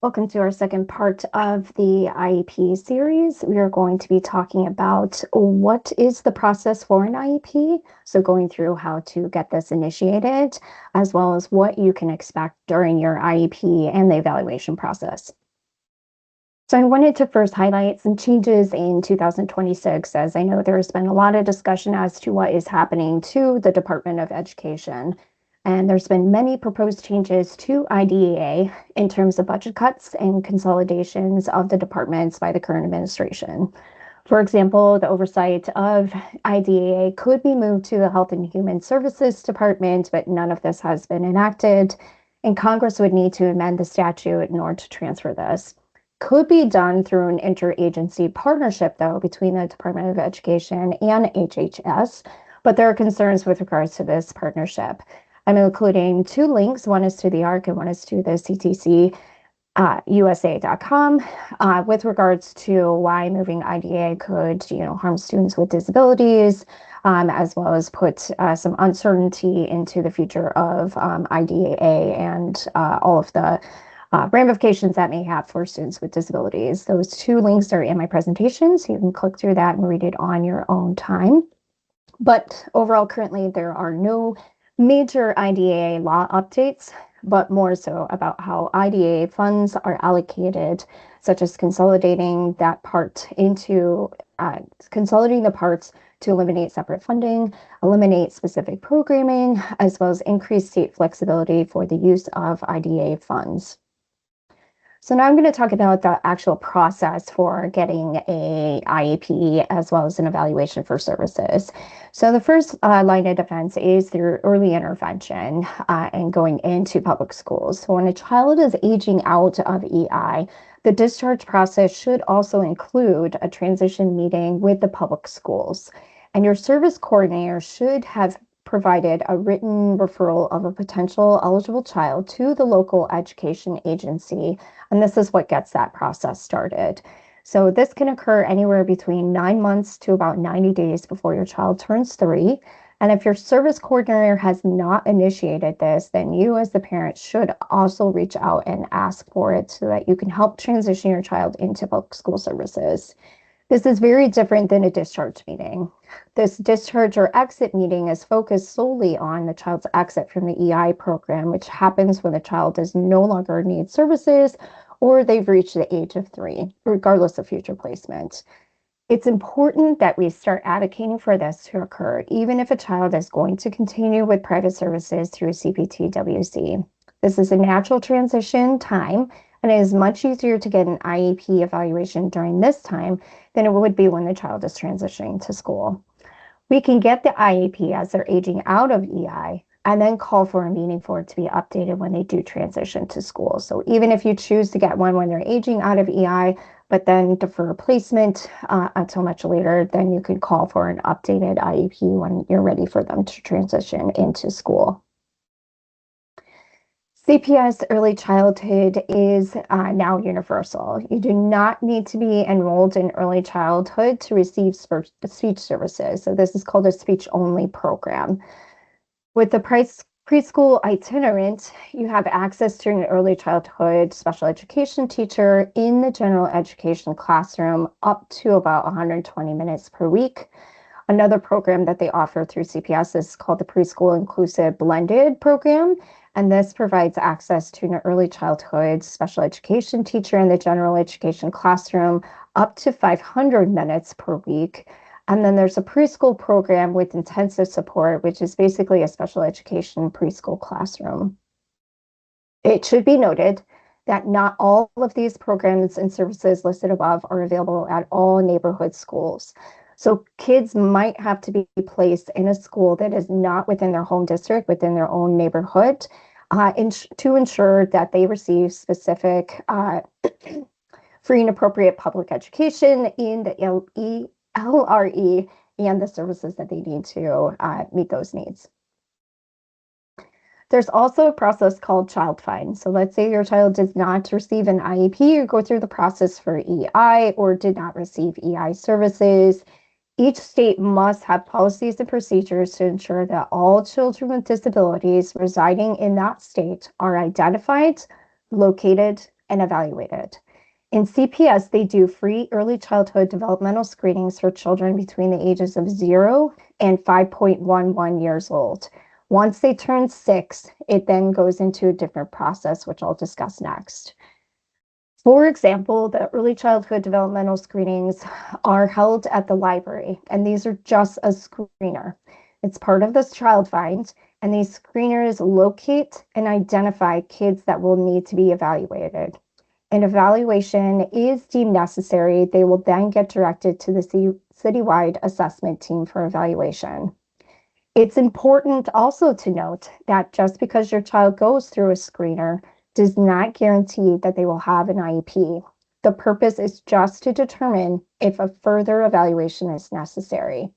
Welcome to our second part of the IEP series. We are going to be talking about what is the process for an IEP. So going through how to get this initiated, as well as what you can expect during your IEP and the evaluation process. So I wanted to first highlight some changes in 2026, as I know there's been a lot of discussion as to what is happening to the Department of Education. And there's been many proposed changes to IDEA in terms of budget cuts and consolidations of the departments by the current administration. For example, the oversight of IDEA could be moved to the Health and Human Services Department, but none of this has been enacted. And Congress would need to amend the statute in order to transfer this. Could be done through an interagency partnership, though, between the Department of Education and HHS, but there are concerns with regards to this partnership. I'm including two links. One is to the ARC and one is to the CTC USA.com with regards to why moving IDEA could, harm students with disabilities, as well as put some uncertainty into the future of IDEA and all of the ramifications that may have for students with disabilities. Those two links are in my presentation, so you can click through that and read it on your own time. But overall, currently, there are no major IDEA law updates, but more so about how IDEA funds are allocated, such as consolidating that part into consolidating the parts to eliminate separate funding, eliminate specific programming, as well as increase state flexibility for the use of IDEA funds. So now I'm going to talk about the actual process for getting a IEP as well as an evaluation for services. So the first line of defense is through early intervention and going into public schools. So when a child is aging out of EI, the discharge process should also include a transition meeting with the public schools. And your service coordinator should have provided a written referral of a potential eligible child to the local education agency. And this is what gets that process started. So this can occur anywhere between 9 months to about 90 days before your child turns 3. And if your service coordinator has not initiated this, then you as the parent should also reach out and ask for it so that you can help transition your child into public school services. This is very different than a discharge meeting. This discharge or exit meeting is focused solely on the child's exit from the EI program, which happens when the child does no longer need services or they've reached the age of 3, regardless of future placement. It's important that we start advocating for this to occur, even if a child is going to continue with private services through CPT-WC. This is a natural transition time, and it is much easier to get an IEP evaluation during this time than it would be when the child is transitioning to school. We can get the IEP as they're aging out of EI and then call for a meeting for it to be updated when they do transition to school. So even if you choose to get one when they're aging out of EI, but then defer placement until much later, then you could call for an updated IEP when you're ready for them to transition into school. CPS early childhood is now universal. You do not need to be enrolled in early childhood to receive speech services. So this is called a speech-only program. With the preschool itinerant, you have access to an early childhood special education teacher in the general education classroom up to about 120 minutes per week. Another program that they offer through CPS is called the Preschool Inclusive Blended Program. And this provides access to an early childhood special education teacher in the general education classroom up to 500 minutes per week. And then there's a preschool program with intensive support, which is basically a special education preschool classroom. It should be noted that not all of these programs and services listed above are available at all neighborhood schools. So kids might have to be placed in a school that is not within their home district, within their own neighborhood, to ensure that they receive specific free and appropriate public education in the LRE and the services that they need to meet those needs. There's also a process called child find. So let's say your child does not receive an IEP or go through the process for EI or did not receive EI services. Each state must have policies and procedures to ensure that all children with disabilities residing in that state are identified, located, and evaluated. In CPS, they do free early childhood developmental screenings for children between the ages of 0 and 5.11 years old. Once they turn 6, it then goes into a different process, which I'll discuss next. For example, the early childhood developmental screenings are held at the library, and these are just a screener. It's part of this child find, and these screeners locate and identify kids that will need to be evaluated. An evaluation is deemed necessary, they will then get directed to the citywide assessment team for evaluation. It's important also to note that just because your child goes through a screener does not guarantee that they will have an IEP. The purpose is just to determine if a further evaluation is necessary.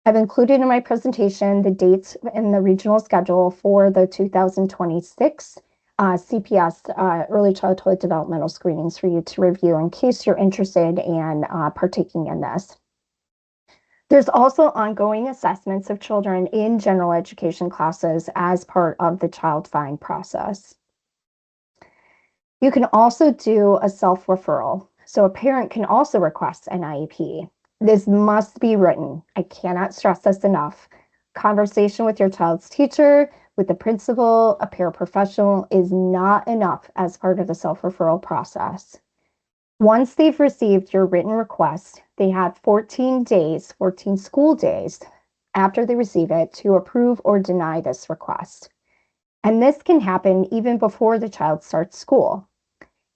I've included in my presentation the dates and the regional schedule for the 2026 CPS early childhood developmental screenings for you to review in case you're interested in partaking in this. There's also ongoing assessments of children in general education classes as part of the child find process. You can also do a self-referral. So a parent can also request an IEP. This must be written. I cannot stress this enough. Conversation with your child's teacher, with the principal, a paraprofessional is not enough as part of the self-referral process. Once they've received your written request, they have 14 days, 14 school days after they receive it to approve or deny this request. And this can happen even before the child starts school.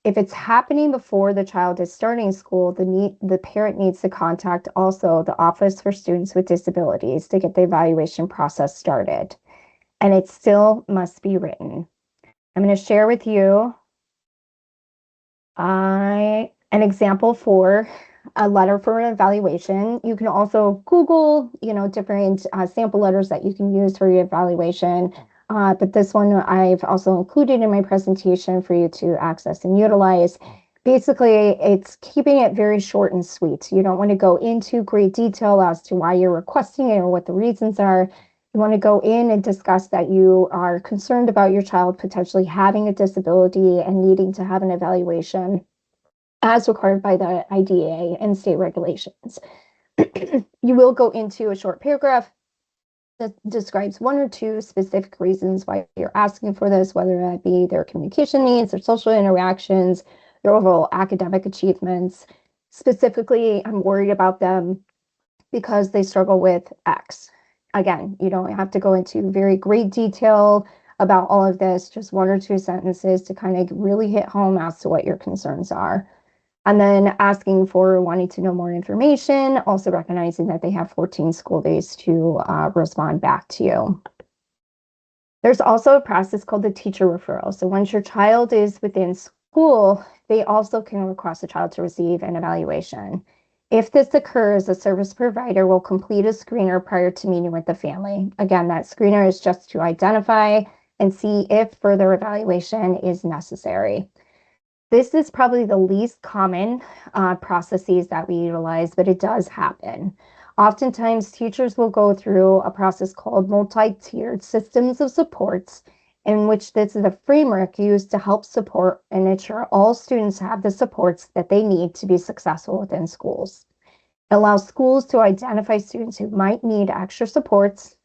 If it's happening before the child is starting school, the parent needs to contact also the Office for Students with Disabilities to get the evaluation process started. And it still must be written. I'm going to share with you an example for a letter for an evaluation. You can also Google, different sample letters that you can use for your evaluation. But this one I've also included in my presentation for you to access and utilize. Basically, it's keeping it very short and sweet. You don't want to go into great detail as to why you're requesting it or what the reasons are. You want to go in and discuss that you are concerned about your child potentially having a disability and needing to have an evaluation as required by the IDEA and state regulations. You will go into a short paragraph that describes 1 or 2 specific reasons why you're asking for this, whether that be their communication needs, their social interactions, their overall academic achievements. Specifically, I'm worried about them because they struggle with X. Again, you don't have to go into very great detail about all of this, just 1 or 2 sentences to kind of really hit home as to what your concerns are. And then asking for wanting to know more information, also recognizing that they have 14 school days to respond back to you. There's also a process called the teacher referral. So once your child is within school, they also can request a child to receive an evaluation. If this occurs, a service provider will complete a screener prior to meeting with the family. Again, that screener is just to identify and see if further evaluation is necessary. This is probably the least common processes that we utilize, but it does happen. Oftentimes, teachers will go through a process called multi-tiered systems of supports, in which this is a framework used to help support and ensure all students have the supports that they need to be successful within schools. It allows schools to identify students who might need extra supports,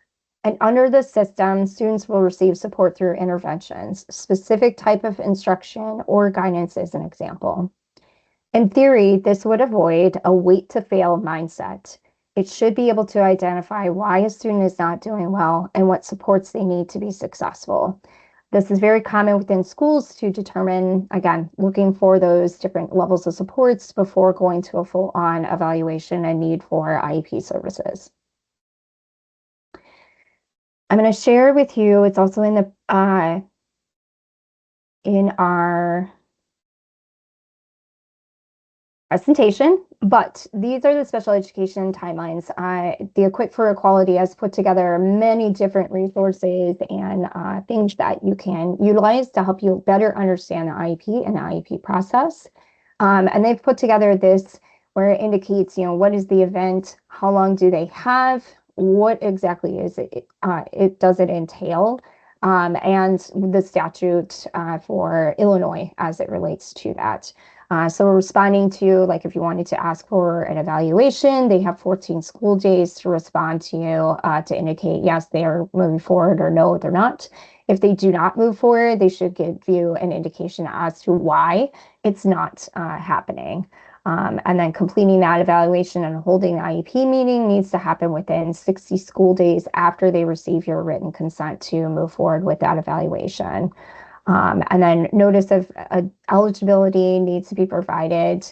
and under the system, students will receive support through interventions. Specific type of instruction or guidance is an example. In theory, this would avoid a wait to fail mindset. It should be able to identify why a student is not doing well and what supports they need to be successful. This is very common within schools to determine, again, looking for those different levels of supports before going to a full-on evaluation and need for IEP services. I'm going to share with you, it's also in our presentation, but these are the special education timelines. The Equip for Equality has put together many different resources and things that you can utilize to help you better understand the IEP and the IEP process. And they've put together this where it indicates, what is the event, how long do they have, what exactly is it does it entail, and the statute for Illinois as it relates to that. So we're responding to, like, if you wanted to ask for an evaluation, they have 14 school days to respond to you to indicate, yes, they are moving forward, or no, they're not. If they do not move forward, they should give you an indication as to why it's not happening. And then completing that evaluation and holding the IEP meeting needs to happen within 60 school days after they receive your written consent to move forward with that evaluation. And then notice of eligibility needs to be provided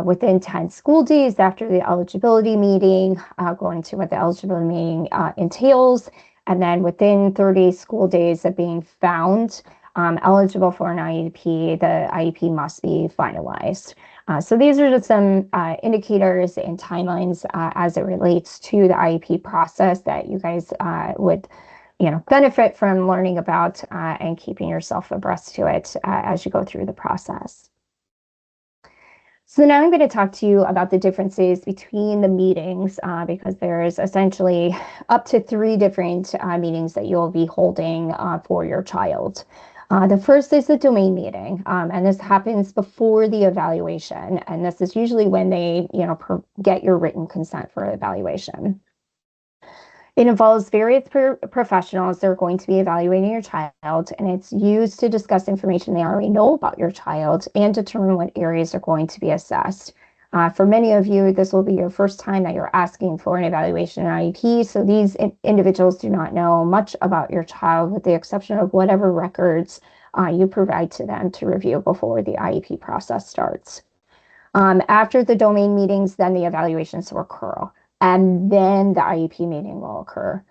within 10 school days after the eligibility meeting, going to what the eligibility meeting entails. And then within 30 school days of being found eligible for an IEP, the IEP must be finalized. So these are just some indicators and timelines as it relates to the IEP process that you guys would benefit from learning about and keeping yourself abreast to it as you go through the process. So now I'm going to talk to you about the differences between the meetings because there's essentially up to 3 different meetings that you'll be holding for your child. The first is the domain meeting, and this happens before the evaluation, and this is usually when they, get your written consent for evaluation. It involves various professionals that are going to be evaluating your child, and it's used to discuss information they already know about your child and determine what areas are going to be assessed. For many of you, this will be your first time that you're asking for an evaluation IEP, so these individuals do not know much about your child with the exception of whatever records you provide to them to review before the IEP process starts. After the domain meetings, then the evaluations will occur, and then the IEP meeting will occur.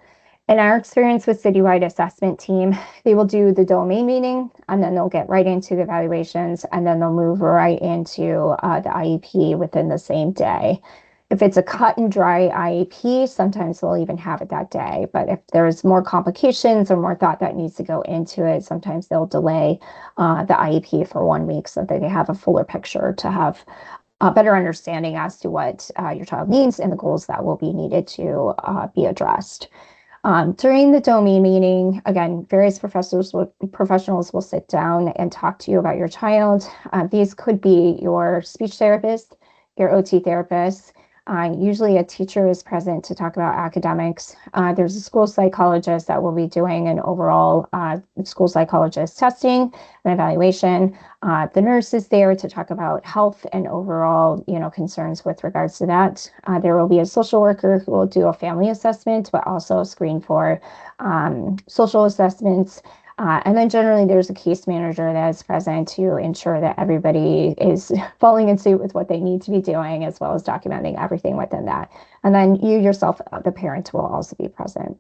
In our experience with Citywide Assessment Team, they will do the domain meeting, and then they'll get right into the evaluations, and then they'll move right into the IEP within the same day. If it's a cut and dry IEP, sometimes they'll even have it that day. But if there's more complications or more thought that needs to go into it, sometimes they'll delay the IEP for 1 week so that they have a fuller picture to have a better understanding as to what your child needs and the goals that will be needed to be addressed. During the domain meeting, again, various professionals will sit down and talk to you about your child. These could be your speech therapist, your OT therapist. Usually a teacher is present to talk about academics. There's a school psychologist that will be doing an overall school psychologist testing and evaluation. The nurse is there to talk about health and overall, concerns with regards to that. There will be a social worker who will do a family assessment, but also screen for social assessments. And then generally there's a case manager that is present to ensure that everybody is falling in suit with what they need to be doing, as well as documenting everything within that. And then you yourself, the parent, will also be present.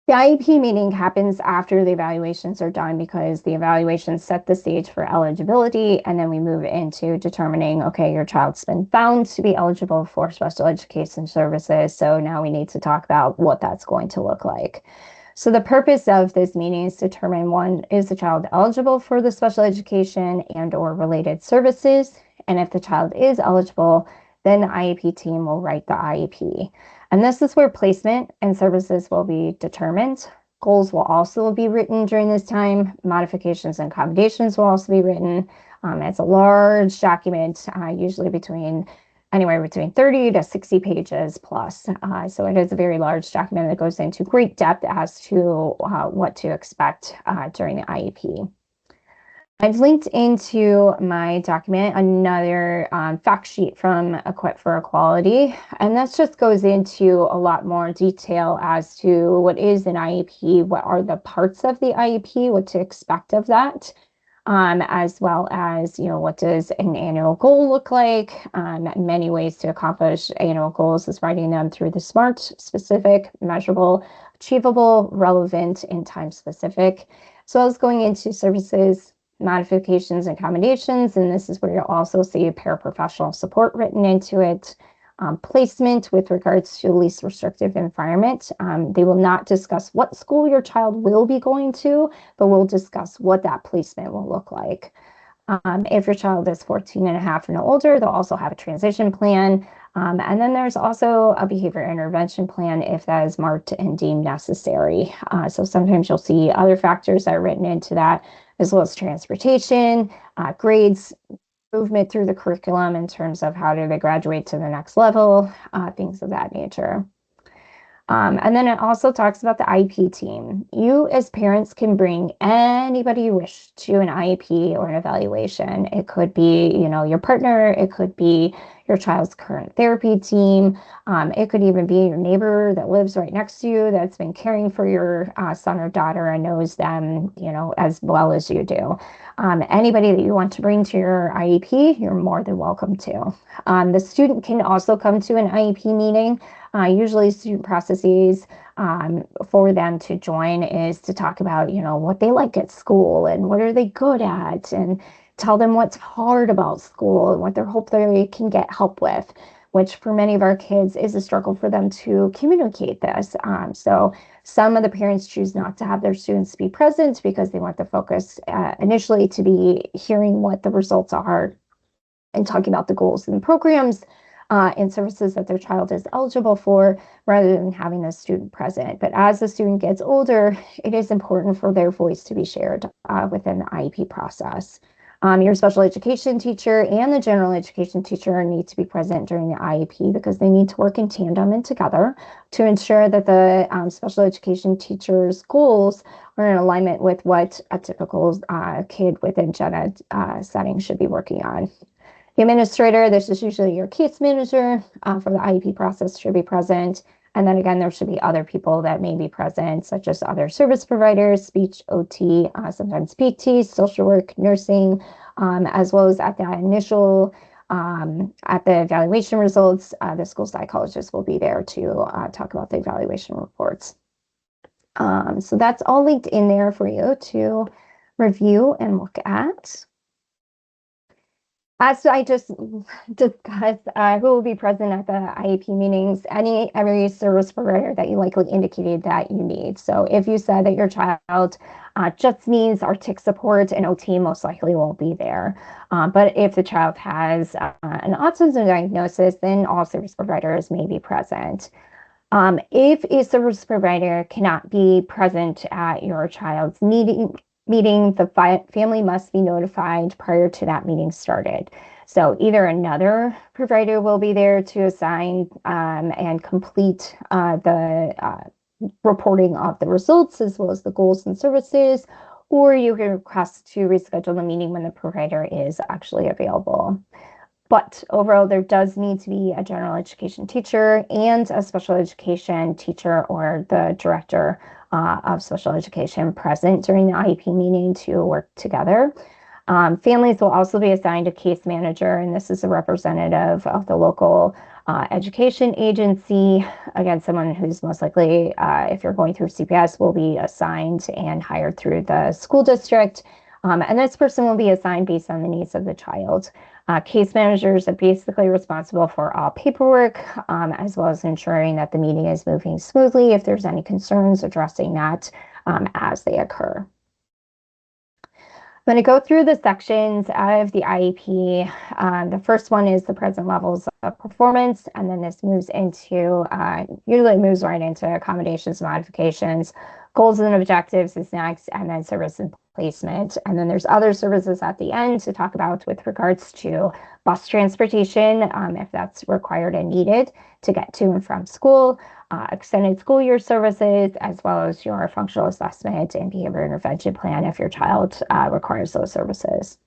The IEP meeting happens after the evaluations are done because the evaluations set the stage for eligibility, and then we move into determining, okay, your child's been found to be eligible for special education services, so now we need to talk about what that's going to look like. So the purpose of this meeting is to determine, one, is the child eligible for the special education and or related services? And if the child is eligible, then the IEP team will write the IEP. And this is where placement and services will be determined. Goals will also be written during this time. Modifications and accommodations will also be written. It's a large document, usually anywhere between 30 to 60 pages plus. So it is a very large document that goes into great depth as to what to expect during the IEP. I've linked into my document another fact sheet from Equip for Equality, and that just goes into a lot more detail as to what is an IEP, what are the parts of the IEP, what to expect of that. As well as, what does an annual goal look like? Many ways to accomplish annual goals is writing them through the SMART: specific, measurable, achievable, relevant, and time specific. So I was going into services, modifications, and accommodations, and this is where you'll also see paraprofessional support written into it. Placement with regards to least restrictive environment. They will not discuss what school your child will be going to, but we'll discuss what that placement will look like. If your child is 14 and a half and older, they'll also have a transition plan. And then there's also a behavior intervention plan if that is marked and deemed necessary. So sometimes you'll see other factors that are written into that, as well as transportation, grades, movement through the curriculum in terms of how do they graduate to the next level, things of that nature. And then it also talks about the IEP team. You as parents can bring anybody you wish to an IEP or an evaluation. It could be, your partner. It could be your child's current therapy team. It could even be your neighbor that lives right next to you that's been caring for your son or daughter and knows them, as well as you do. Anybody that you want to bring to your IEP, you're more than welcome to. The student can also come to an IEP meeting. Usually student processes for them to join is to talk about, what they like at school and what are they good at, and tell them what's hard about school and what they hope they can get help with, which for many of our kids is a struggle for them to communicate this. So some of the parents choose not to have their students be present because they want the focus initially to be hearing what the results are and talking about the goals and programs and services that their child is eligible for, rather than having the student present. But as the student gets older, it is important for their voice to be shared within the IEP process. Your special education teacher and the general education teacher need to be present during the IEP because they need to work in tandem and together to ensure that the special education teacher's goals are in alignment with what a typical kid within gen ed setting should be working on. The administrator, this is usually your case manager for the IEP process, should be present. And then again, there should be other people that may be present, such as other service providers, speech, OT, sometimes PT, social work, nursing, as well as at the initial, at the evaluation results, the school psychologist will be there to talk about the evaluation reports. So that's all linked in there for you to review and look at. As I just discussed, who will be present at the IEP meetings, every service provider that you likely indicated that you need. So if you said that your child just needs Arctic support, and OT most likely won't be there. But if the child has an autism diagnosis, then all service providers may be present. If a service provider cannot be present at your child's meeting, the family must be notified prior to that meeting started. So either another provider will be there to assign and complete the reporting of the results as well as the goals and services, or you can request to reschedule the meeting when the provider is actually available. But overall, there does need to be a general education teacher and a special education teacher or the director of special education present during the IEP meeting to work together. Families will also be assigned a case manager, and this is a representative of the local education agency. Again, someone who's most likely, if you're going through CPS, will be assigned and hired through the school district. And this person will be assigned based on the needs of the child. Case managers are basically responsible for all paperwork, as well as ensuring that the meeting is moving smoothly. If there's any concerns, addressing that as they occur. I'm going to go through the sections of the IEP. The first one is the present levels of performance, and then this moves into, usually moves right into accommodations, modifications, goals and objectives is next, and then service and placement. And then there's other services at the end to talk about with regards to bus transportation, if that's required and needed to get to and from school, extended school year services, as well as your functional assessment and behavior intervention plan if your child requires those services.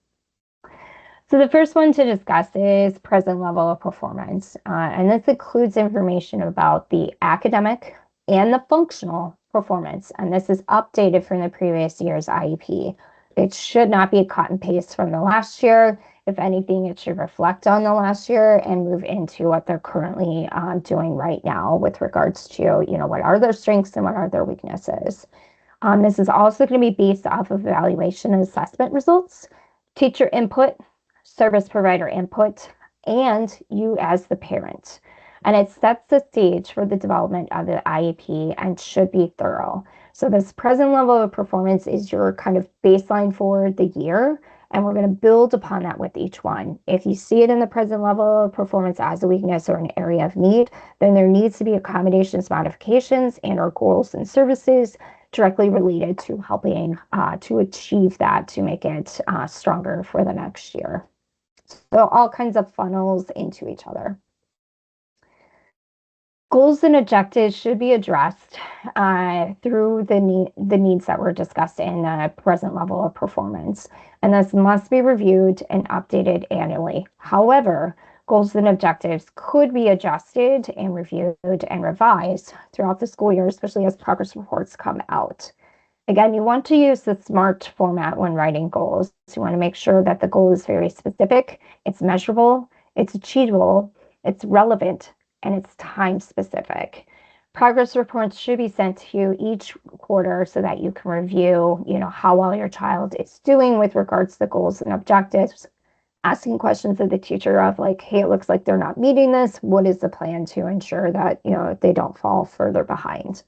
So the first one to discuss is present level of performance. And this includes information about the academic and the functional performance. And this is updated from the previous year's IEP. It should not be a cut and paste from the last year. If anything, it should reflect on the last year and move into what they're currently doing right now with regards to, what are their strengths and what are their weaknesses. This is also going to be based off of evaluation and assessment results, teacher input, service provider input, and you as the parent. And it sets the stage for the development of the IEP and should be thorough. So this present level of performance is your kind of baseline for the year. and we're going to build upon that with each one. If you see it in the present level of performance as a weakness or an area of need, then there needs to be accommodations, modifications, and or goals and services directly related to helping to achieve that, to make it stronger for the next year. So all kinds of funnels into each other. Goals and objectives should be addressed through the needs that were discussed in the present level of performance, and this must be reviewed and updated annually. However, goals and objectives could be adjusted and reviewed and revised throughout the school year, especially as progress reports come out. Again, you want to use the SMART format when writing goals. You want to make sure that the goal is very specific, it's measurable, it's achievable, it's relevant, and it's time specific. Progress reports should be sent to you each quarter so that you can review, how well your child is doing with regards to the goals and objectives, asking questions of the teacher of like, hey, it looks like they're not meeting this. What is the plan to ensure that, they don't fall further behind?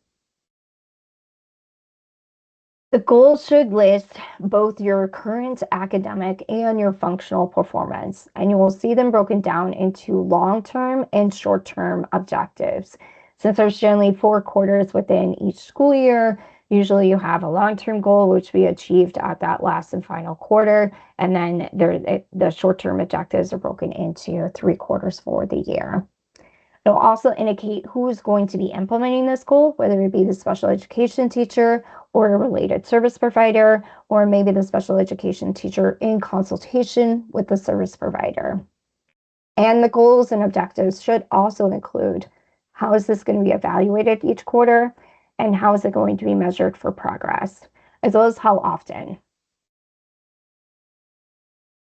The goals should list both your current academic and your functional performance, and you will see them broken down into long-term and short-term objectives. Since there's generally 4 quarters within each school year, usually you have a long-term goal, which we achieved at that last and final quarter, and then the short-term objectives are broken into 3 quarters for the year. It'll also indicate who's going to be implementing this goal, whether it be the special education teacher or a related service provider, or maybe the special education teacher in consultation with the service provider. And the goals and objectives should also include how is this going to be evaluated each quarter, and how is it going to be measured for progress, as well as how often.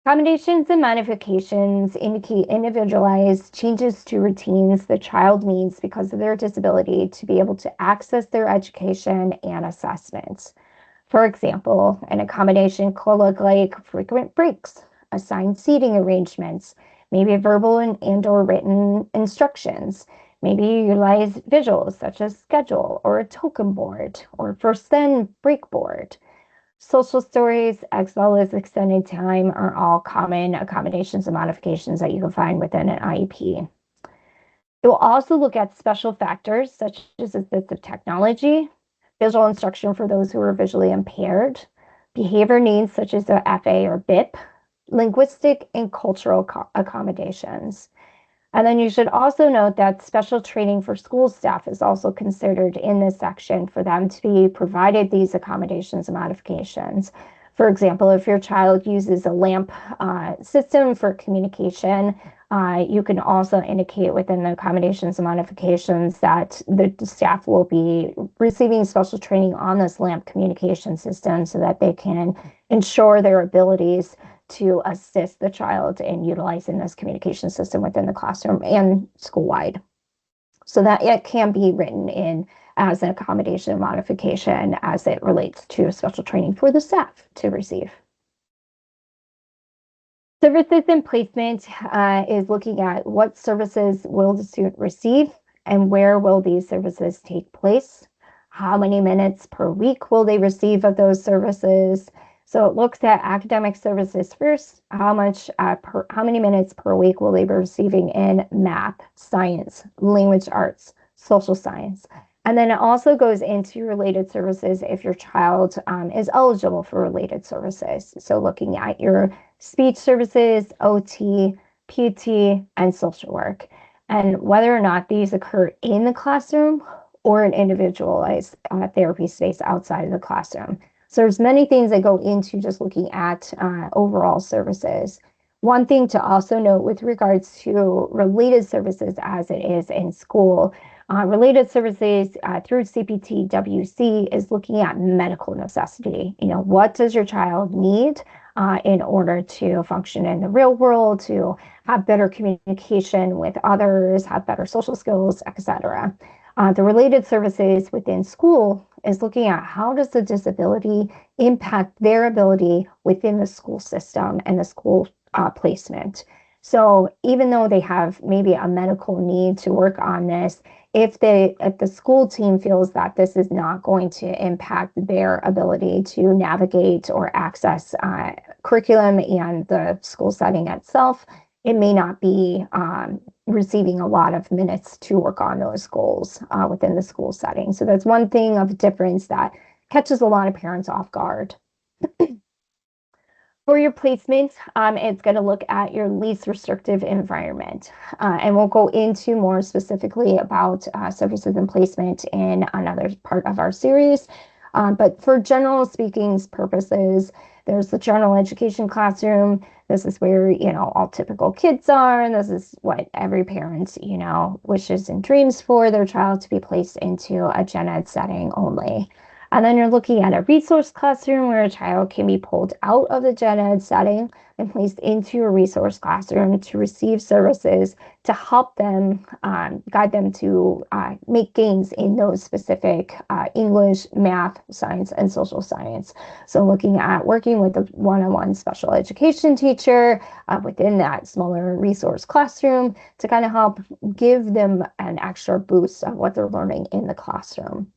Accommodations and modifications indicate individualized changes to routines the child needs because of their disability to be able to access their education and assessments. For example, an accommodation could look like frequent breaks, assigned seating arrangements, maybe verbal and or written instructions, maybe utilize visuals such as schedule or a token board or first then break board. Social stories, as well as extended time, are all common accommodations and modifications that you can find within an IEP. It will also look at special factors such as assistive technology, visual instruction for those who are visually impaired, behavior needs such as the FA or BIP, linguistic and cultural accommodations. And then you should also note that special training for school staff is also considered in this section for them to be provided these accommodations and modifications. For example, if your child uses a LAMP system for communication, you can also indicate within the accommodations and modifications that the staff will be receiving special training on this LAMP communication system so that they can ensure their abilities to assist the child in utilizing this communication system within the classroom and school-wide. So that it can be written in as an accommodation modification as it relates to special training for the staff to receive. Services and placement is looking at what services will the student receive and where will these services take place. How many minutes per week will they receive of those services? So it looks at academic services first, how many minutes per week will they be receiving in math, science, language arts, social science. And then it also goes into related services if your child is eligible for related services. So looking at your speech services, OT, PT, and social work, and whether or not these occur in the classroom or an individualized therapy space outside of the classroom. So there's many things that go into just looking at overall services. One thing to also note with regards to related services as it is in school, related services through CPT-WC is looking at medical necessity. What does your child need in order to function in the real world, to have better communication with others, have better social skills, etc. The related services within school is looking at how does the disability impact their ability within the school system and the school placement. So even though they have maybe a medical need to work on this, if the school team feels that this is not going to impact their ability to navigate or access curriculum and the school setting itself, it may not be receiving a lot of minutes to work on those goals within the school setting. So that's one thing of difference that catches a lot of parents off guard. For your placement, it's going to look at your least restrictive environment. And we'll go into more specifically about services and placement in another part of our series. But for general speaking purposes, there's the general education classroom. This is where, all typical kids are. And this is what every parent, wishes and dreams for their child to be placed into a gen ed setting only. And then you're looking at a resource classroom where a child can be pulled out of the gen ed setting and placed into a resource classroom to receive services to help them, guide them to make gains in those specific English, math, science, and social science. So looking at working with a one-on-one special education teacher within that smaller resource classroom to kind of help give them an extra boost of what they're learning in the classroom.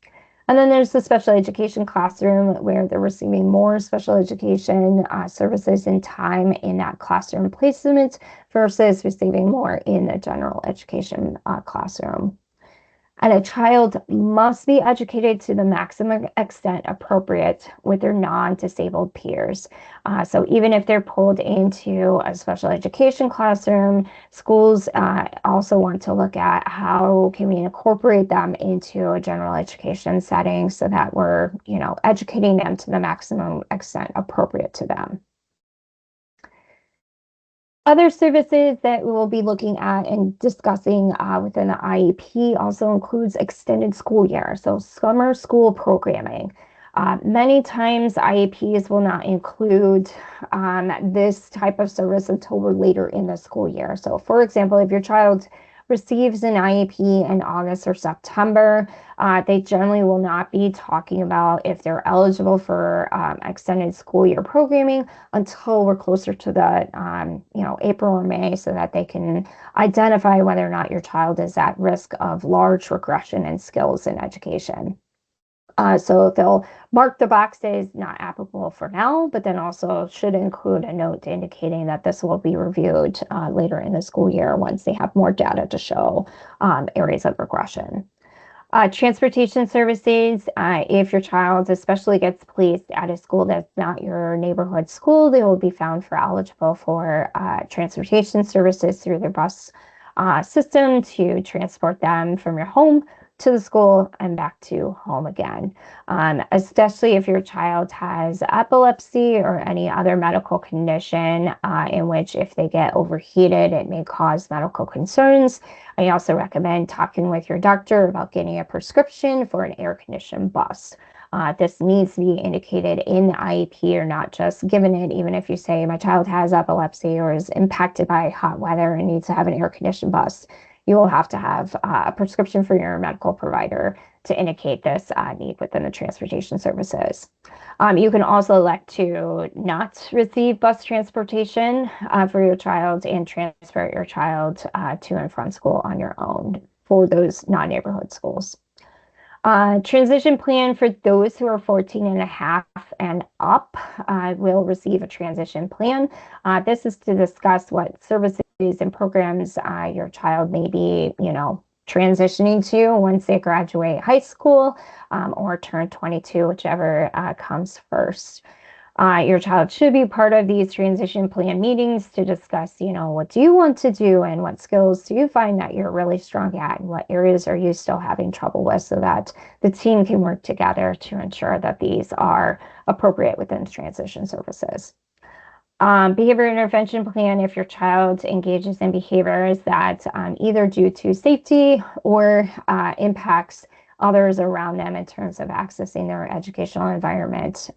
And then there's the special education classroom where they're receiving more special education services and time in that classroom placement versus receiving more in the general education classroom. And a child must be educated to the maximum extent appropriate with their non-disabled peers. So even if they're pulled into a special education classroom, schools also want to look at how can we incorporate them into a general education setting so that we're, educating them to the maximum extent appropriate to them. Other services that we will be looking at and discussing within the IEP also includes extended school year, so summer school programming. Many times IEPs will not include this type of service until we're later in the school year. So for example, if your child receives an IEP in August or September, they generally will not be talking about if they're eligible for extended school year programming until we're closer to the April or May, so that they can identify whether or not your child is at risk of large regression in skills in education. So they'll mark the boxes not applicable for now, but then also should include a note indicating that this will be reviewed later in the school year once they have more data to show areas of regression. Transportation services, if your child especially gets placed at a school that's not your neighborhood school, they will be found for eligible for transportation services through their bus system to transport them from your home to the school and back to home again. Especially if your child has epilepsy or any other medical condition in which if they get overheated, it may cause medical concerns. I also recommend talking with your doctor about getting a prescription for an air-conditioned bus. This needs to be indicated in the IEP or not just given it, even if you say my child has epilepsy or is impacted by hot weather and needs to have an air-conditioned bus. You will have to have a prescription for your medical provider to indicate this need within the transportation services. You can also elect to not receive bus transportation for your child and transfer your child to and from school on your own for those non-neighborhood schools. Transition plan for those who are 14 and a half and up will receive a transition plan. This is to discuss what services and programs your child may be, transitioning to once they graduate high school or turn 22, whichever comes first. Your child should be part of these transition plan meetings to discuss, what do you want to do and what skills do you find that you're really strong at and what areas are you still having trouble with, so that the team can work together to ensure that these are appropriate within transition services. Behavior intervention plan if your child engages in behaviors that either due to safety or impacts others around them in terms of accessing their educational environment.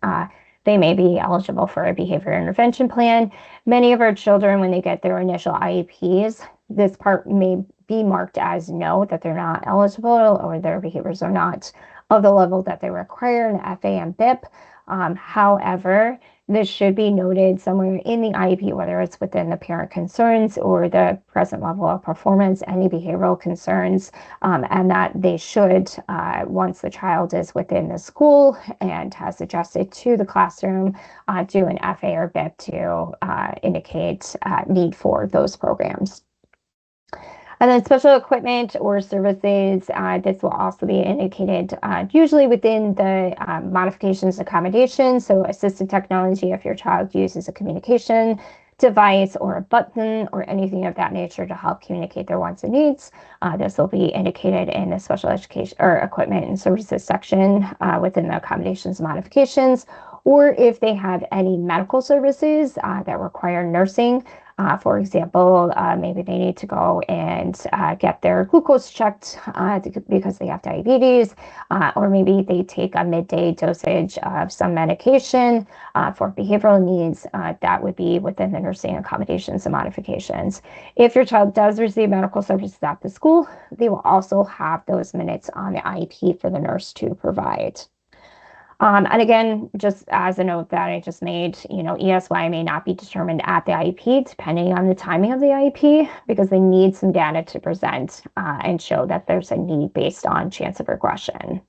They may be eligible for a behavior intervention plan. Many of our children, when they get their initial IEPs, this part may be marked as no, that they're not eligible or their behaviors are not of the level that they require in FA and BIP. However, this should be noted somewhere in the IEP, whether it's within the parent concerns or the present level of performance, any behavioral concerns, and that they should, once the child is within the school and has adjusted to the classroom, do an FA or BIP to indicate need for those programs. And then special equipment or services, this will also be indicated usually within the modifications accommodations. So assistive technology, if your child uses a communication device or a button or anything of that nature to help communicate their wants and needs, this will be indicated in the special education or equipment and services section within the accommodations modifications. Or if they have any medical services that require nursing, for example, maybe they need to go and get their glucose checked because they have diabetes, or maybe they take a midday dosage of some medication for behavioral needs, that would be within the nursing accommodations and modifications. If your child does receive medical services at the school, they will also have those minutes on the IEP for the nurse to provide. And again, just as a note that I just made, ESY may not be determined at the IEP, depending on the timing of the IEP, because they need some data to present and show that there's a need based on chance of regression.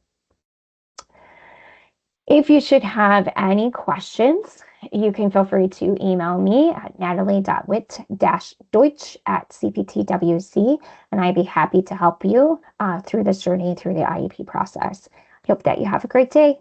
If you should have any questions, you can feel free to email me at natalie.wit-deutsch@cptwc, and I'd be happy to help you through this journey through the IEP process. I hope that you have a great day.